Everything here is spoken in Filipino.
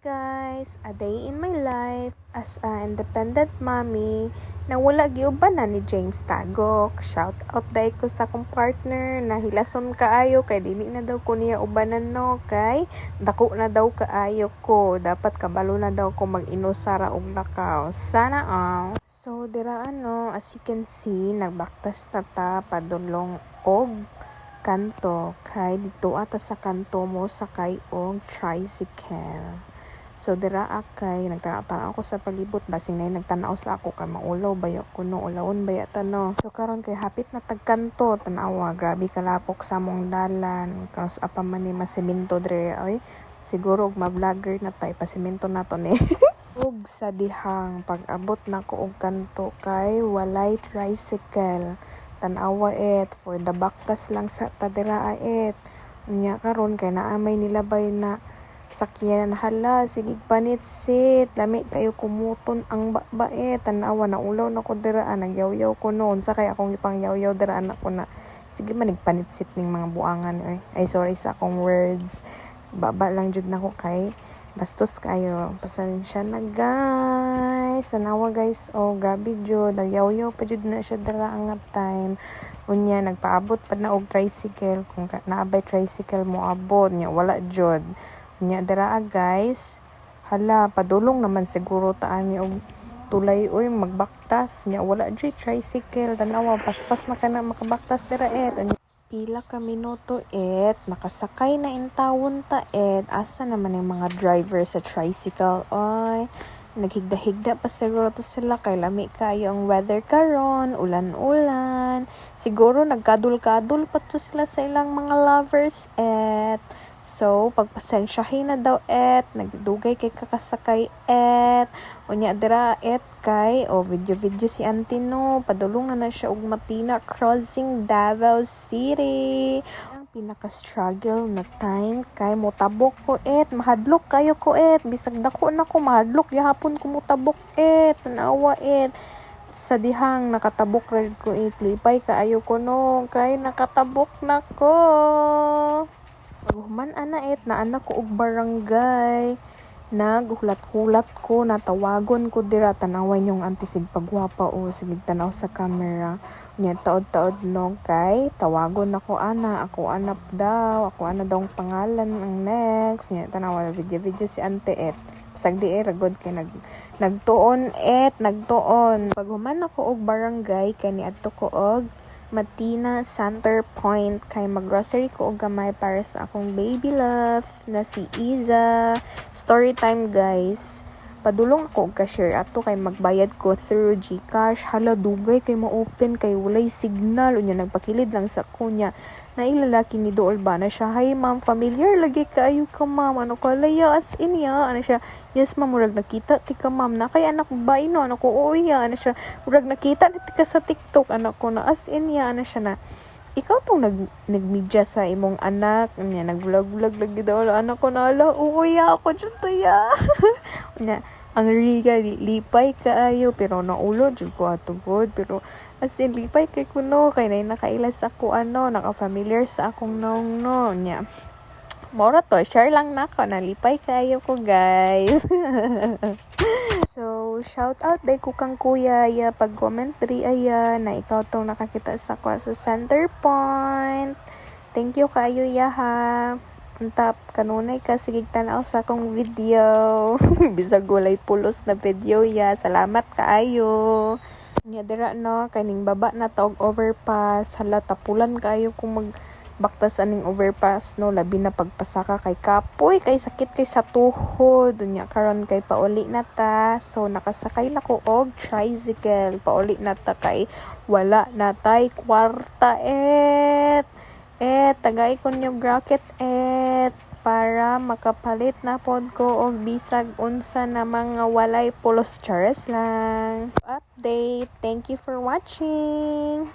Guys, a day in my life as a independent mommy na wala giubanan ni James Tagok. Shout out dai ko sa akong partner na hilason kaayo kay dili na daw ko niya ubanan no kay dako na daw kaayo ko. Dapat kabalo na daw ko mag-inusara og lakaw. Sana all. So dira as you can see nagbaktas na ta padulong og kanto kay dito ata sa kanto mo sakay og tricycle. So dira akay nagtanaw ako sa palibot basing na nagtanaw sa ako kay maulaw baya ko no ulawon baya tano. So karon kay hapit na tagkanto tanawa grabe kalapok sa mong dalan kaus apa man ni masemento dre ay siguro og ma-vlogger na tay pasemento nato ni. Ug sa dihang pag-abot na ko og kanto kay walay tricycle. Tanawa for the baktas lang sa tadira nya karon kay naamay nilabay na sakyanan hala sige panitsit lami kayo kumuton ang babae tanawa na ulaw na ko dira nagyaw-yaw ko noon sa kay akong ipangyaw-yaw dira anak ko na sige man nagpanitsit ning mga buangan ay sorry sa akong words baba lang jud nako kay bastos kayo pasensya na guys tanawa guys grabe jud nagyaw-yaw pa jud na siya dira ang time unya nagpaabot pa na og tricycle kung naabay tricycle mo abot nya wala jud nya dira guys hala padulong naman siguro taan mi og tulay magbaktas nya wala jud tricycle tanawa paspas na kana makabaktas dira pila ka minuto nakasakay na intawon ta asa naman yung mga driver sa tricycle naghigda-higda pa siguro to sila kay lami kayo ang weather karon ulan-ulan siguro nagkadul-kadul pa to sila sa ilang mga lovers so, pagpasensyahin na daw nagdugay kay kakasakay unya dira kay video si auntie no padulong na siya og Matina crossing Davao City ang pinaka-struggle na time kay motabok ko mahadlok kayo ko bisag dako na ko mahadlok gihapon ko motabok tanawa sa dihang nakatabok red ko lipay kaayo ko no kay nakatabok na ko paghuman na anak ko og barangay naghulat-hulat ko natawagon ko dira tanawan yung antisig pagwapa sige tanaw sa camera nya taod-taod no kay tawagon ako ako anak daw ang pangalan ang next nya tanawa video si ante pasag di ragod kay nagtuon paghuman ako og barangay kay niadto ko og Matina Center Point kay mag-grocery ko og gamay para sa akong baby love na si Iza. Story time guys. Padulong ako og cashier ato kay magbayad ko through GCash. Hala dugay kay ma-open kay walay signal unya nagpakilid lang sa kunya. Na ilalaki ni Dool ba na siya, "Hi ma'am, familiar lagi kaayo ka ma'am." Ano ko laya as in ya. Ano siya, "Yes ma'am, murag nakita ti ka ma'am na kay anak babae no." Ano ko, "Oo ya." Ano siya, "Murag nakita ni ti ka sa TikTok." Ano ko na as in ya. Ano siya na, "Ikaw tong nagmedia sa imong anak." Nya nag-vlog lagi daw anak ko na, "Ala, oo ya ako jud to ya." Nya ang riga lipay kaayo pero naulo jud ko atugod pero as in lipay kay kuno kay nay nakailas ako naka-familiar sa akong nong nya mora to share lang nako na lipay kaayo ko guys. So shout out day ko kang kuya pag commentary na ikaw tong nakakita sa ko sa Center Point. Thank you kaayo ha. Untap kanunay ka sige tanaw sa akong video. Bisag walay pulos na video salamat kaayo. Nya dira no kaning baba na tawag overpass hala tapulan kaayo kung magbaktas aning overpass no labi na pagpasaka kay kapoy kay sakit kay sa tuhod nya karon kay pauli na ta so nakasakay na ko og tricycle pauli na ta kay wala na tay kwarta tagay ko niyo bracket para makapalit na pod ko og bisag unsa na mga walay pulos chares lang update. Thank you for watching.